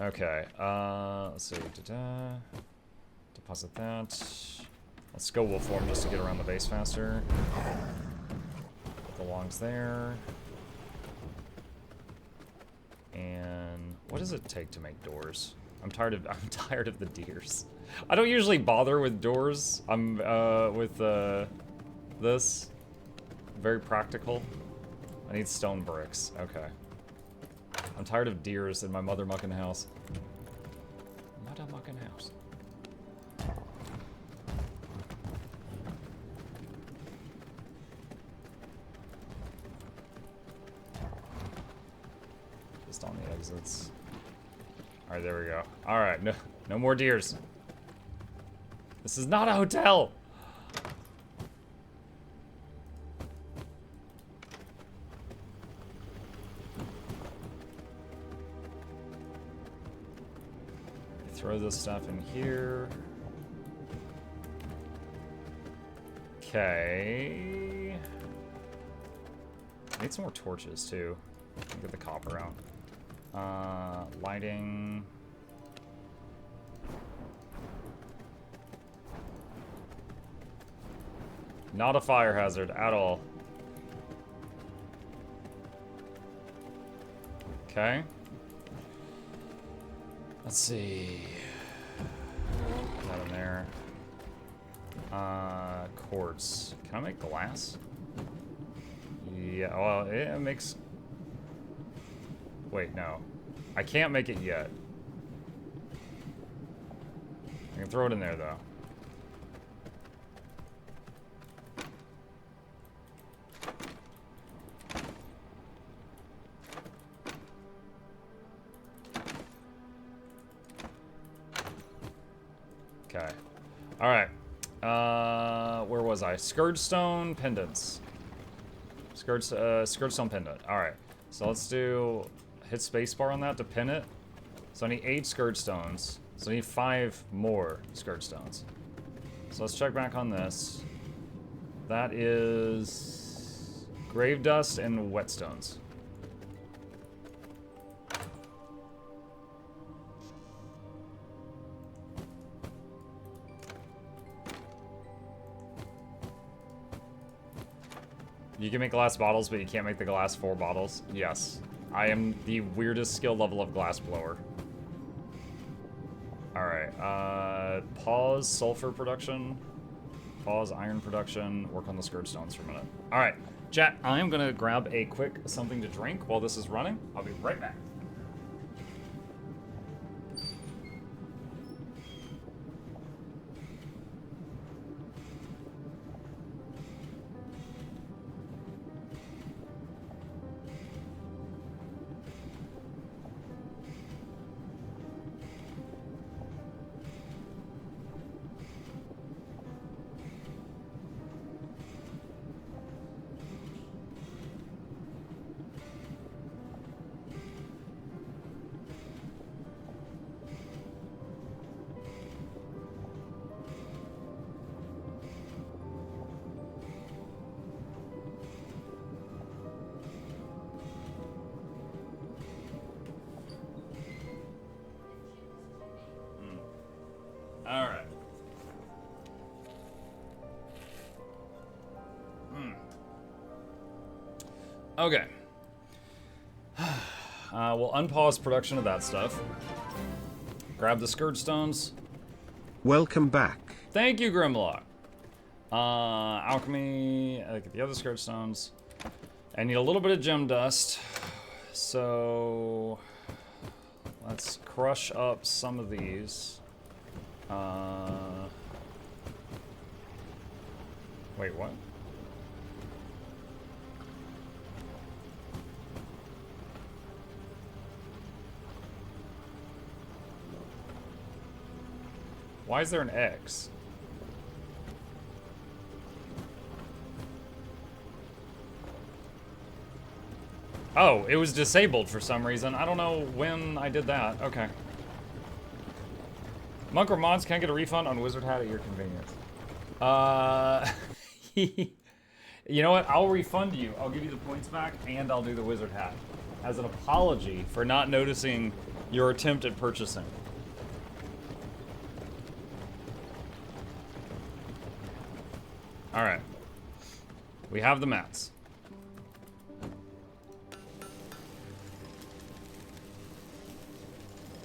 Okay, let's see. Da-da. Deposit that. Let's go wolf form just to get around the base faster. The longs there. And what does it take to make doors? I'm tired of the deers. I don't usually bother with doors. I'm with this. Very practical. I need stone bricks. Okay. I'm tired of deers in my mother mucking house. Mother mucking house. Just on the exits. Alright, there we go. Alright, no more deers. This is not a hotel! Throw this stuff in here. Okay. I need some more torches too. Get the copper out. Lighting. Not a fire hazard at all. Okay. Let's see. Put that in there. Quartz. Can I make glass? Yeah, well, it makes... Wait, no. I can't make it yet. I can throw it in there, though. Okay. Alright. Where was I? Scourgestone pendants. Scourgestone pendant. Alright. So let's do... Hit spacebar on that to pin it. So I need 8 Scourgestones. So I need 5 more Scourgestones. So let's check back on this. That is... Grave dust and whetstones. You can make glass bottles, but you can't make the glass 4 bottles. Yes. I am the weirdest skill level of glass blower. Alright, pause sulfur production. Pause iron production. Work on the Scourgestones for a minute. Alright, chat, I am gonna grab a quick something to drink while this is running. I'll be right back. Alright. Okay. We'll unpause production of that stuff. Grab the Scourgestones. Welcome back. Thank you, Grimlock. Alchemy, get the other Scourgestones. I need a little bit of gem dust. So let's crush up some of these. Wait, what? Why is there an X? Oh, it was disabled for some reason. I don't know when I did that. Okay. Monk or mods can get a refund on Wizard Hat at your convenience. You know what? I'll refund you. I'll give you the points back, and I'll do the Wizard Hat as an apology for not noticing your attempt at purchasing. Alright. We have the mats.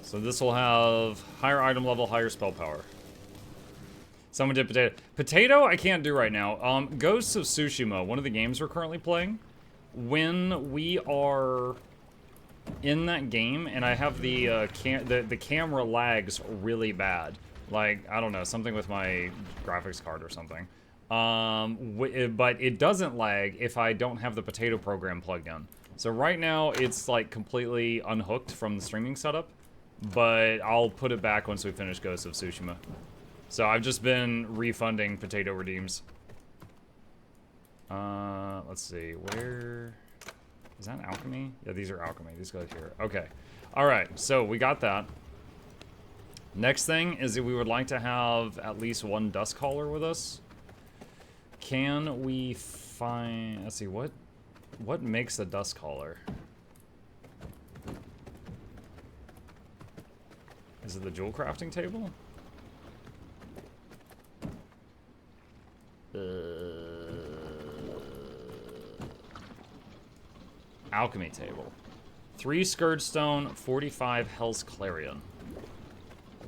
So this will have higher item level, higher spell power. Someone did potato. Potato I can't do right now. Ghosts of Tsushima, one of the games we're currently playing. When we are in that game and I have the camera lags really bad. Like, I don't know, something with my graphics card or something. But it doesn't lag if I don't have the potato program plugged in. So right now it's like completely unhooked from the streaming setup, but I'll put it back once we finish Ghosts of Tsushima. So I've just been refunding potato redeems. Let's see, where is that? Alchemy? Yeah, these are Alchemy. These go here. Okay. All right, so we got that. Next thing is that we would like to have at least one dust caller with us. Can we find, let's see, what makes a dust caller? Is it the jewel crafting table? Alchemy table. 3 Scourge Stone, 45 Hell's Clarion.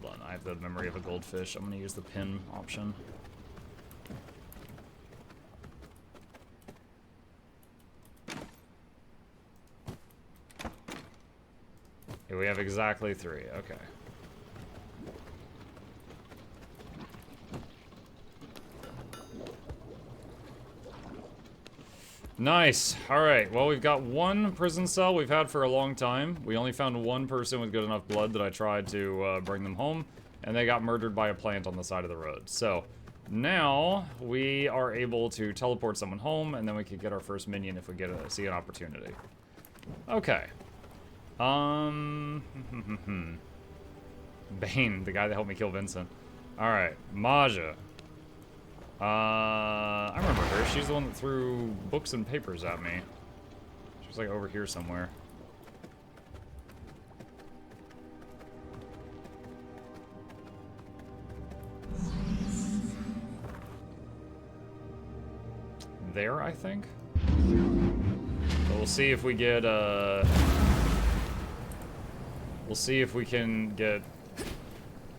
Hold on, I have the memory of a goldfish. I'm gonna use the pin option. Yeah, we have exactly 3, okay. Nice. Alright, well, we've got one prison cell we've had for a long time. We only found one person with good enough blood that I tried to bring them home, and they got murdered by a plant on the side of the road. So, now we are able to teleport someone home, and then we could get our first minion if we see an opportunity. Okay. Bane, the guy that helped me kill Vincent. Alright, Maja. I remember her. She's the one that threw books and papers at me. She's like over here somewhere. There, I think. But we'll see if we get, we'll see if we can get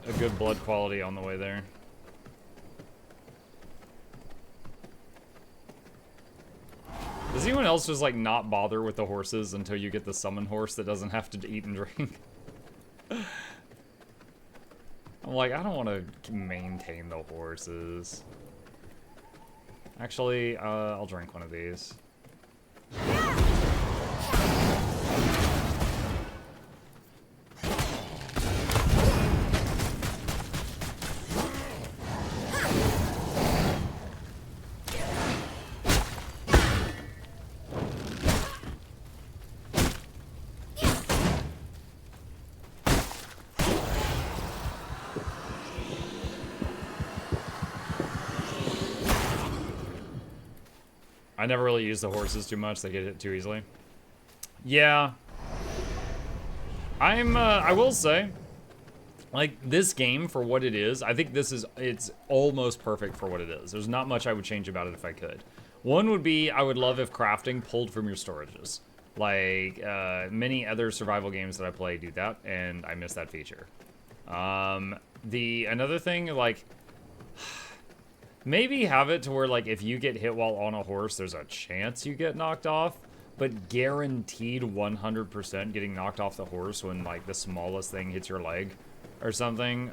a good blood quality on the way there. Does anyone else just, like, not bother with the horses until you get the summon horse that doesn't have to eat and drink? I'm like, I don't want to maintain the horses. Actually, I'll drink one of these. I never really use the horses too much. They get hit too easily. Yeah. I will say, like, this game for what it is, I think it's almost perfect for what it is. There's not much I would change about it if I could. One would be, I would love if crafting pulled from your storages. Like, many other survival games that I play do that, and I miss that feature. Another thing, like, maybe have it to where, like, if you get hit while on a horse, there's a chance you get knocked off, but guaranteed 100% getting knocked off the horse when, like, the smallest thing hits your leg or something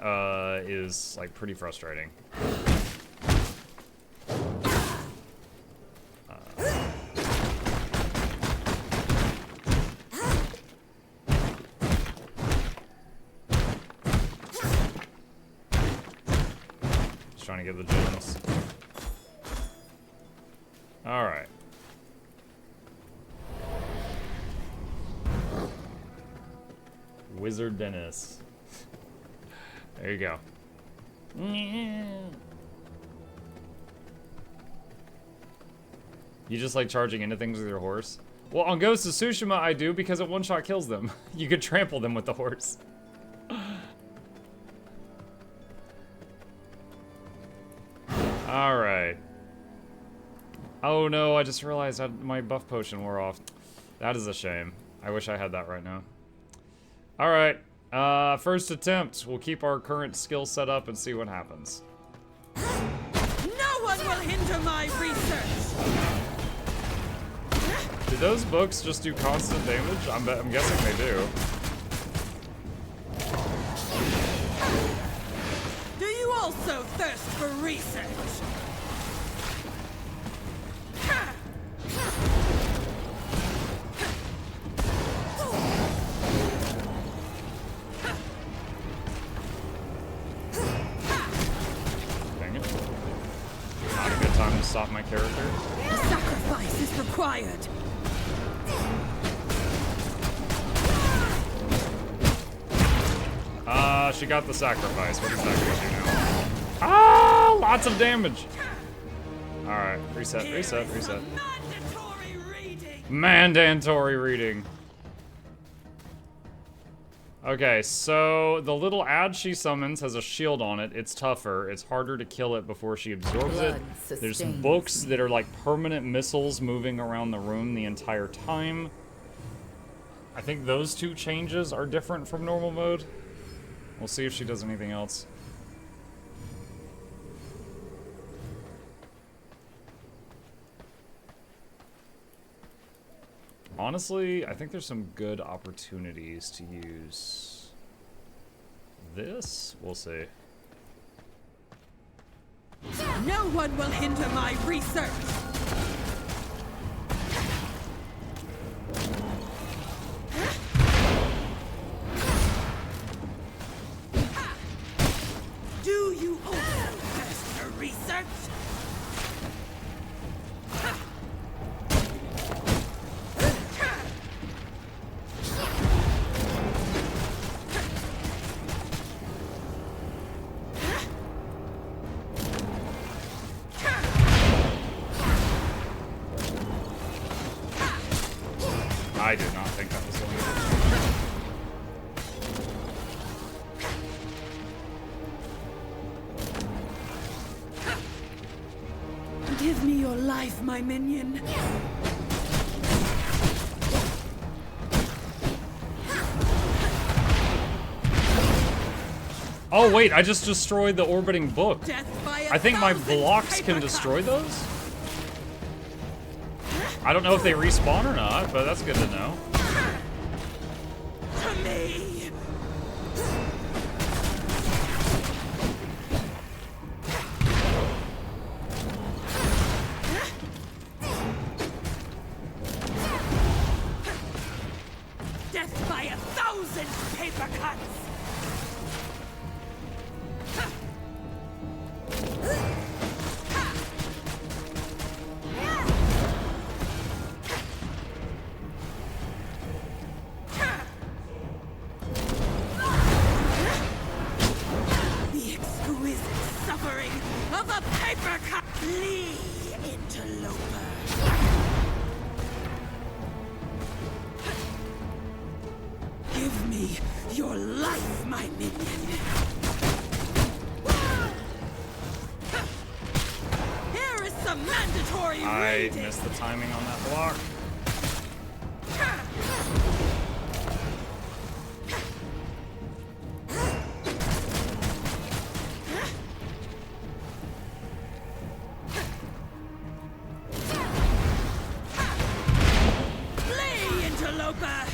is, like, pretty frustrating. Just trying to get the gems. Alright. Wizard Dennis. There you go. You just like charging into things with your horse? Well, on Ghost of Tsushima, I do because it one-shot kills them. You could trample them with the horse. Alright. Oh no, I just realized my buff potion wore off. That is a shame. I wish I had that right now. Alright. First attempt. We'll keep our current skill set up and see what happens. No one will hinder my research! Do those books just do constant damage? I'm guessing they do. Do you also thirst for research? Dang it. Not a good time to stop my character. A sacrifice is required. She got the sacrifice. What is that gonna do now? Ah, lots of damage. Alright, reset, reset, reset. Mandatory reading. Mandatory reading. Okay, so the little ad she summons has a shield on it. It's tougher. It's harder to kill it before she absorbs it. There's books that are like permanent missiles moving around the room the entire time. I think those two changes are different from normal mode. We'll see if she does anything else. Honestly, I think there's some good opportunities to use this. We'll see. No one will hinder my research. Do you also thirst for research? I did not think that was going to. Give me your life, my minion. Oh wait, I just destroyed the orbiting book. Death by a I think my thousand blocks can paper destroy cuts. those? I don't know if they respawn or not, but that's good to know. To me. Death by 1,000 paper cuts. The exquisite suffering of a paper cut. Flee, interloper. Give me your life, my minion. Here is some mandatory I reading. missed the timing on that block. Flee, interloper.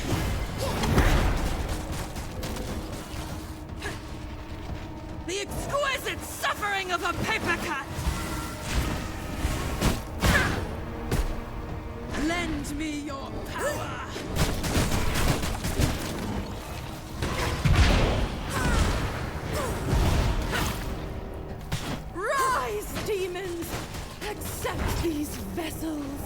The exquisite suffering of a paper cut. Lend me your power. Rise, demons! Accept these vessels.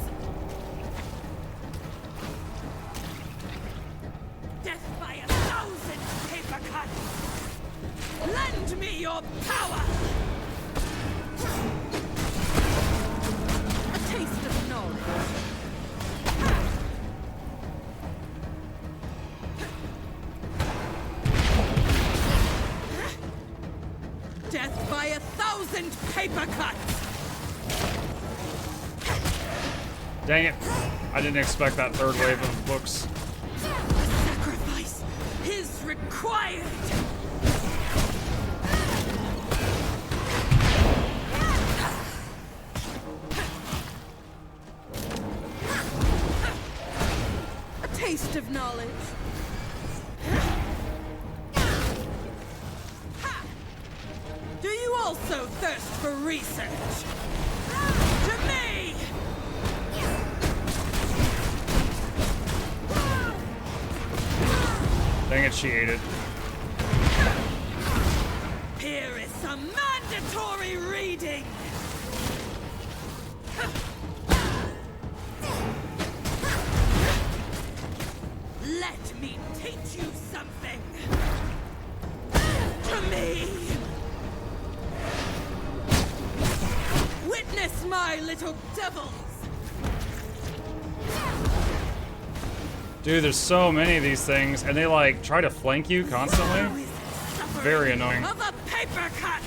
Death by 1,000 paper cuts. Lend me your power. A taste of knowledge. 1,000 paper cuts! Dang it. I didn't expect that third wave of books. Sacrifice is required! A taste of knowledge. Do you also thirst for research? To me! Dang it, she ate it. Here is some mandatory reading! Let me teach you something! To me! Witness my little devils! Dude, there's so many of these things, and they like try to flank you constantly. Very annoying. Of a paper cut!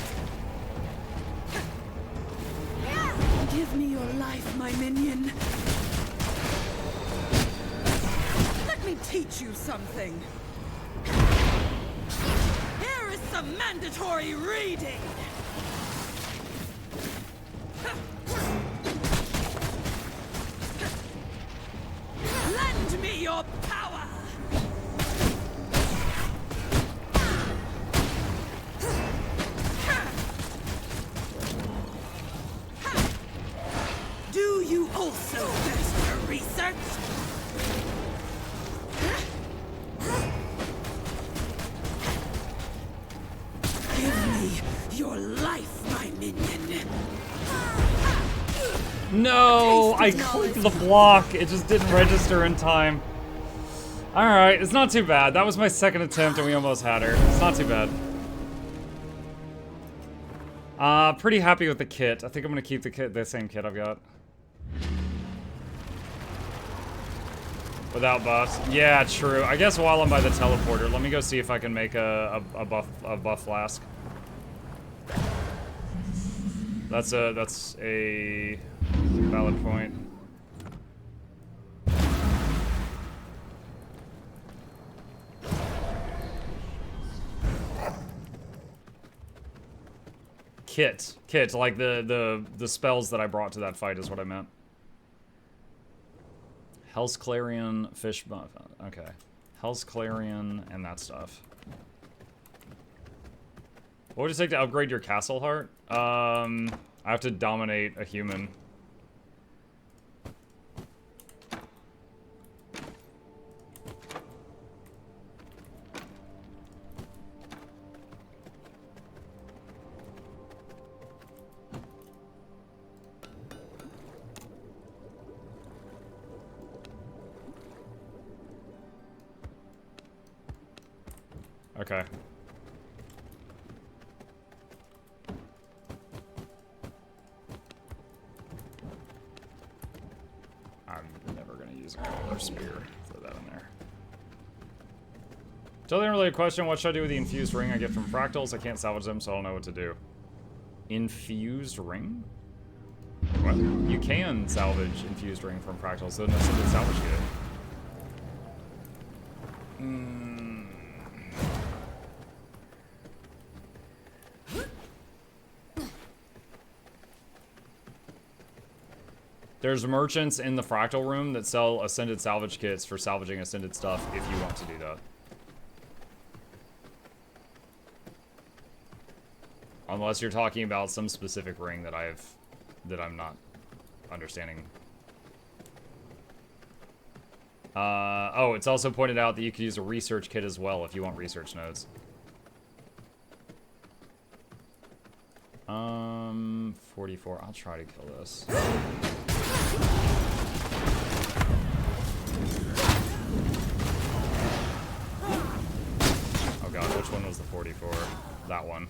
Give me your life, my minion. Let me teach you something. Here is some mandatory reading. Lend me your power! Do you also thirst for research? Give me your life, my minion. No, I clicked the block. It just didn't register in time. Alright, it's not too bad. That was my second attempt and we almost had her. It's not too bad. Pretty happy with the kit. I think I'm gonna keep the same kit I've got. Without buffs. Yeah, true. I guess while I'm by the teleporter, let me go see if I can make a buff flask. That's a valid point. Kit, like the spells that I brought to that fight is what I meant. Hell's Clarion, fish buff. Okay. Hell's Clarion and that stuff. What would it take to upgrade your castle heart? I have to dominate a human. Okay. I'm never gonna use a collar spear. Throw that in there. Totally unrelated question. What should I do with the infused ring I get from fractals? I can't salvage them, so I don't know what to do. Infused ring? What? You can salvage infused ring from fractals, so that's a salvage kit. There's merchants in the fractal room that sell ascended salvage kits for salvaging ascended stuff if you want to do that. Unless you're talking about some specific ring that I'm not understanding. Oh, it's also pointed out that you could use a research kit as well if you want research nodes. 44. I'll try to kill this. Oh god, which one was the 44? That one.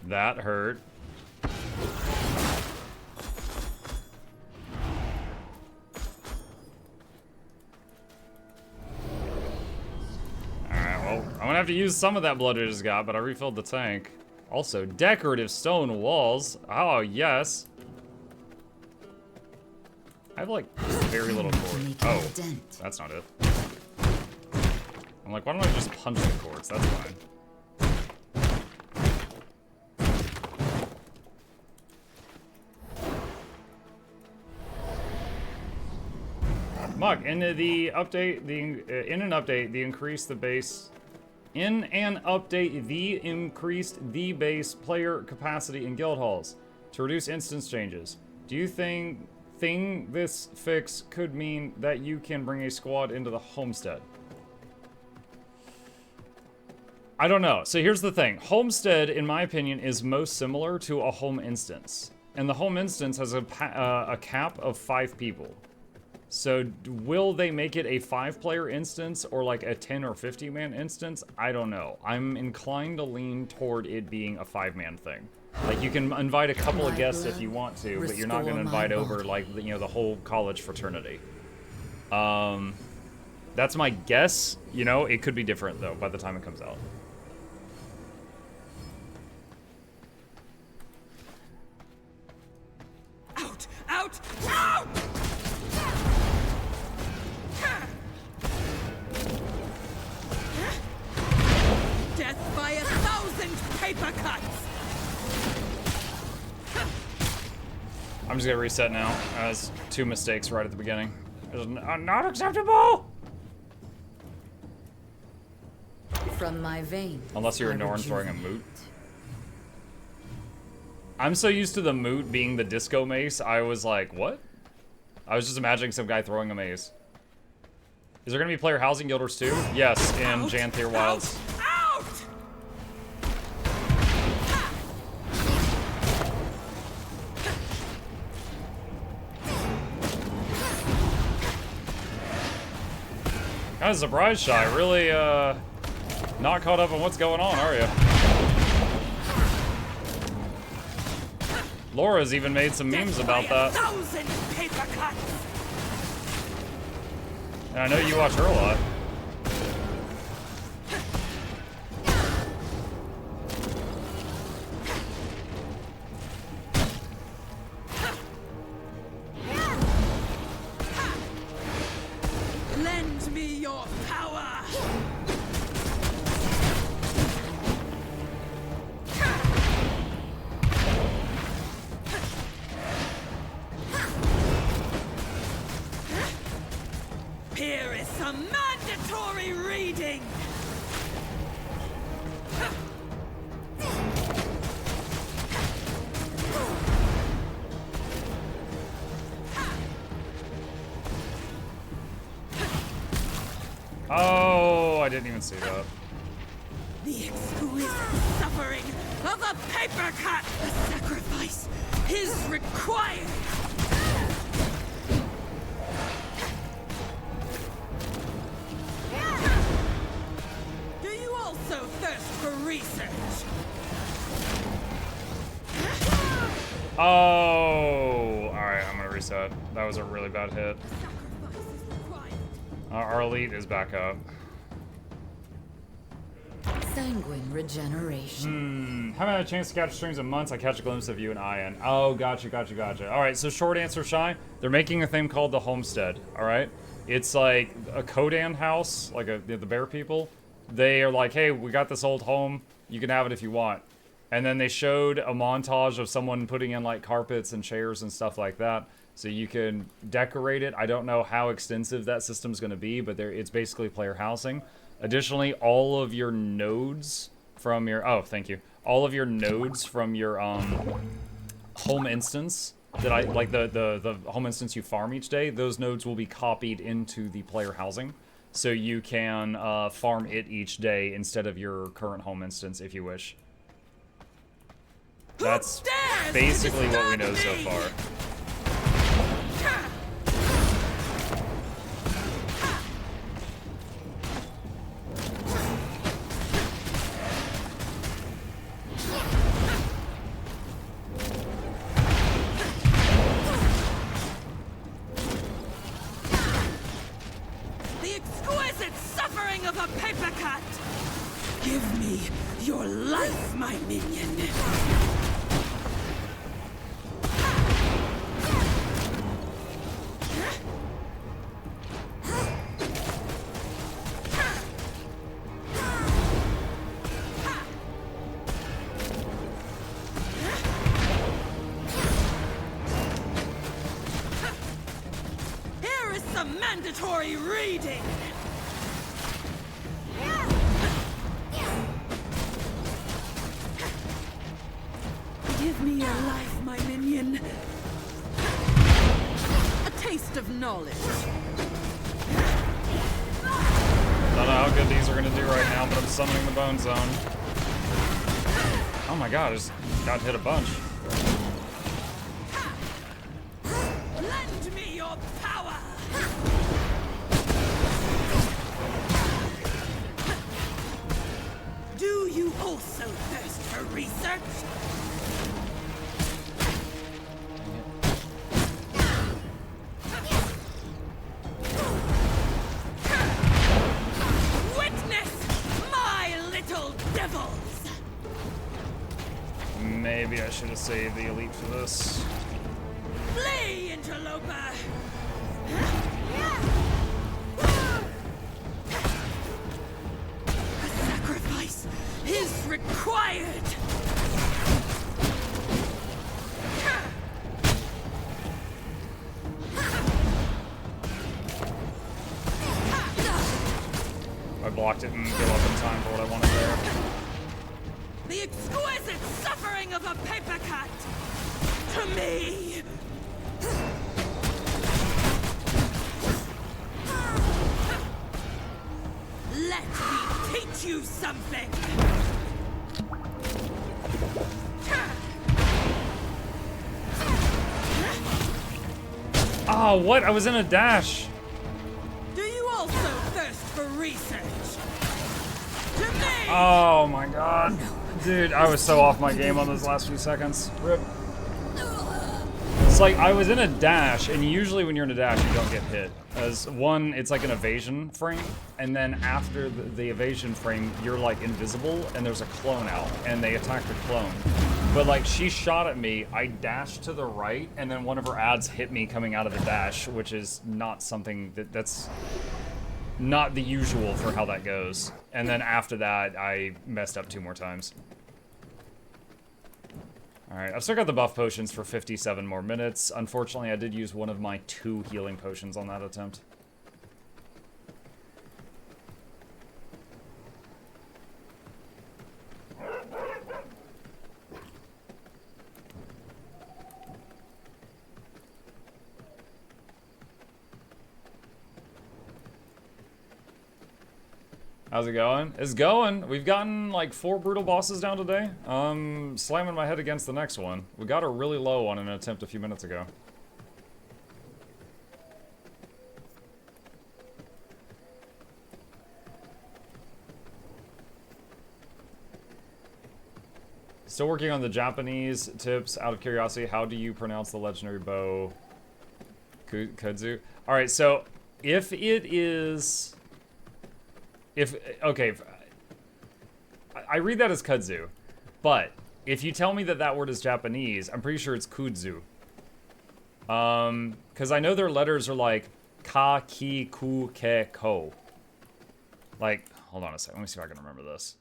That hurt. Alright, well, I'm gonna have to use some of that blood I just got, but I refilled the tank. Also, decorative stone walls. Oh, yes. I have, like, very little cord. Oh, that's not it. I'm like, why don't I just punch the cords? That's fine. Muck, in an update, the increased the base player capacity in guild halls to reduce instance changes. Do you think this fix could mean that you can bring a squad into the homestead? I don't know. So here's the thing. Homestead, in my opinion, is most similar to a home instance. And the home instance has a cap of 5 people. So will they make it a 5-player instance or like a 10 or 50-man instance? I don't know. I'm inclined to lean toward it being a 5-man thing. Like, you can invite a couple of guests if you want to, but you're not going to invite over, like, you know, the whole college fraternity. That's my guess. You know, it could be different, though, by the time it comes out. Out! Out! Out! Death by 1,000 paper cuts! I'm just gonna reset now, as 2 mistakes right at the beginning. Not acceptable! From my vein. Unless you're a Norn throwing a moot. I'm so used to the moot being the disco mace, I was like, what? I was just imagining some guy throwing a mace. Is there gonna be player housing guilders too? Yes, in Janthier Wilds. Kind of surprised, Shy. Really, not caught up on what's going on, are you? Laura's even made some memes about that. 1,000 paper cuts! And I know you watch her a lot. Lend me your power! Here is some mandatory reading! Oh, I didn't even see that. The exquisite suffering of a paper cut! A sacrifice is required! Do you also thirst for research? Oh, alright, I'm gonna reset. That was a really bad hit. Sacrifice is required. Our elite is back up. Sanguine regeneration. Haven't had a chance to catch streams in months. I catch a glimpse of you and Ian. Oh, gotcha. Alright, so short answer, Shy. They're making a thing called the Homestead, alright? It's like a Kodan house, like the bear people. They are like, hey, we got this old home. You can have it if you want. And then they showed a montage of someone putting in like carpets and chairs and stuff like that. So you can decorate it. I don't know how extensive that system's going to be, but it's basically player housing. Additionally, all of your nodes from your... Oh, thank you. All of your nodes from your home instance, like the home instance you farm each day, those nodes will be copied into the player housing. So you can farm it each day instead of your current home instance if you wish. That's basically what we know so far. exquisite suffering of a paper cut! Give me your life, my minion! Here is some mandatory reading! Give me your life, my minion. A taste of knowledge. Don't know how good these are gonna do right now, but I'm summoning the Bone Zone. Oh my god, I just got hit a bunch. Lend me your power! Do you also thirst for research? Witness my little devils! Maybe I should have saved the elite for this. Flee, interloper! A sacrifice is required! I blocked it and go up in time for what I wanted there. The exquisite suffering of a paper cut! To me! Let me teach you something! Oh, what? I was in a dash. Do you also thirst for research? To me! Oh my god. Dude, I was so off my game on those last few seconds. Rip. It's like I was in a dash, and usually when you're in a dash, you don't get hit. As one, it's like an evasion frame, and then after the evasion frame, you're like invisible, and there's a clone out, and they attack the clone. But like, she shot at me, I dashed to the right, and then one of her ads hit me coming out of the dash, which is not something that's not the usual for how that goes. And then after that, I messed up 2 more times. Alright, I've still got the buff potions for 57 more minutes. Unfortunately, I did use one of my 2 healing potions on that attempt. How's it going? It's going. We've gotten like 4 brutal bosses down today. Slamming my head against the next one. We got her really low on an attempt a few minutes ago. Still working on the Japanese tips. Out of curiosity, how do you pronounce the legendary bow? Kudzu? Alright, so if it is... okay, I read that as kudzu, but if you tell me that that word is Japanese, I'm pretty sure it's kudzu. Because I know their letters are like ka, ki, ku, ke, ko. Like, hold on a second, let me see if I can remember this.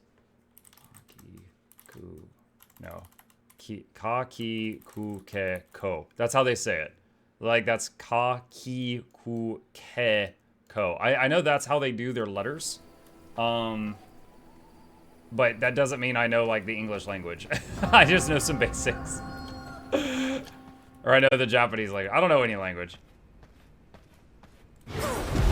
Ki, ku, no. Ka, ki, ku, ke, ko. That's how they say it. Like, that's ka, ki, ku, ke, ko. I know that's how they do their letters. But that doesn't mean I know, like, the English language. I just know some basics. Or I know the Japanese language. I don't know any language.